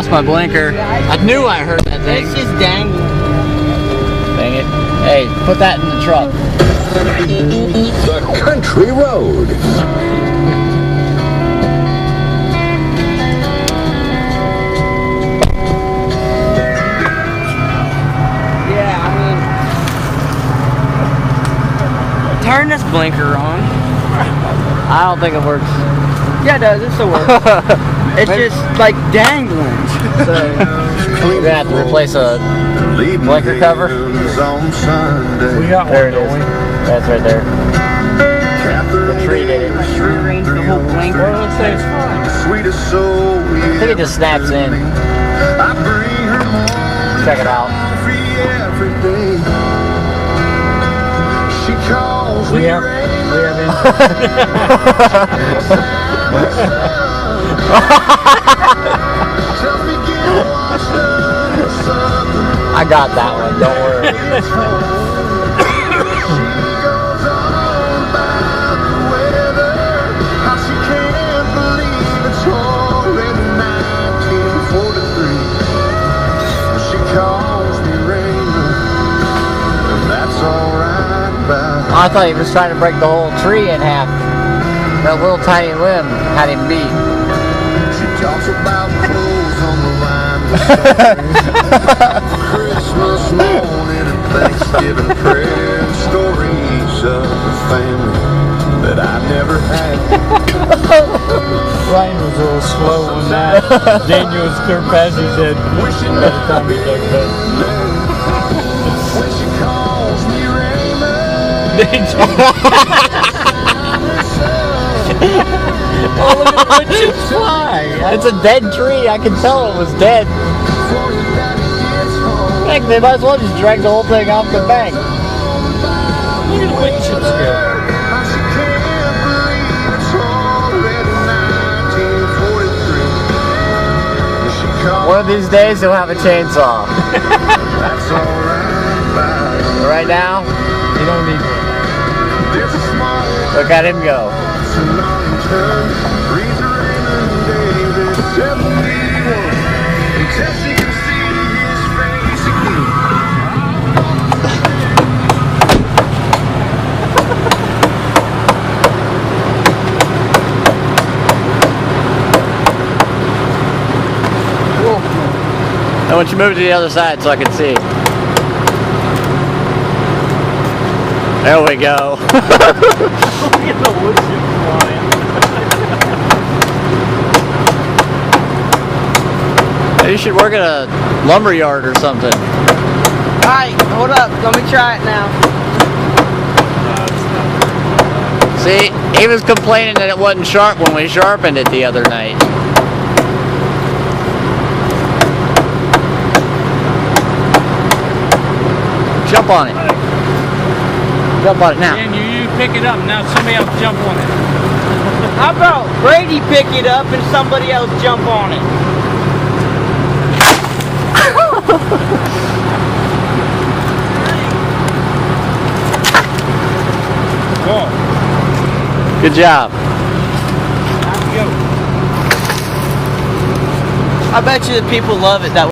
lost my blinker. I knew I heard that thing. It's just dangling. Dang it. Hey, put that in the truck. The country road. Yeah, I mean, turn this blinker on. I don't think it works. Yeah, it does. It still works. It's just like dangling. So we're gonna have to replace a blinker cover. We got There one, it is. don't we? That's right there. The tree did it. Rearrange the whole blinker. Well, let's say it's fine. Sweetest soul. I think it just snaps in. I bring her morning Check it out. coffee every day. She calls We me have Tells me get washed up or something. I got that one. Don't worry. She goes on about the weather, how she can't believe it's already 1943. She calls me Raymond, and that's alright by I thought he was trying to break the whole tree in half. That little tiny limb had him beat. She talks about clothes on the line Christmas morning and Thanksgiving prayer and stories of the family that I never had. Ryan was a little slow on that. Daniel was clear past his head. Wishing By the time he got back. when she calls me Oh, look at the wood chips fly. It's a dead tree. I can tell it was dead. Heck, they might as well just drag the whole thing off the bank. Look at the wood chips go. One of these days, he'll have a chainsaw. Right now, You don't need one. look at him go. I want you to move to the other side so I can see. There we go. Look at the wood chips flying. You should work at a lumber yard or something. Alright, hold up. Let me try it now. See, he was complaining that it wasn't sharp when we sharpened it the other night. Jump on it. Jump on it now. And you pick it up, now somebody else jump on it. How about Brady pick it up and somebody else jump on it? Go. Good job. Go. I bet you the people love it that way.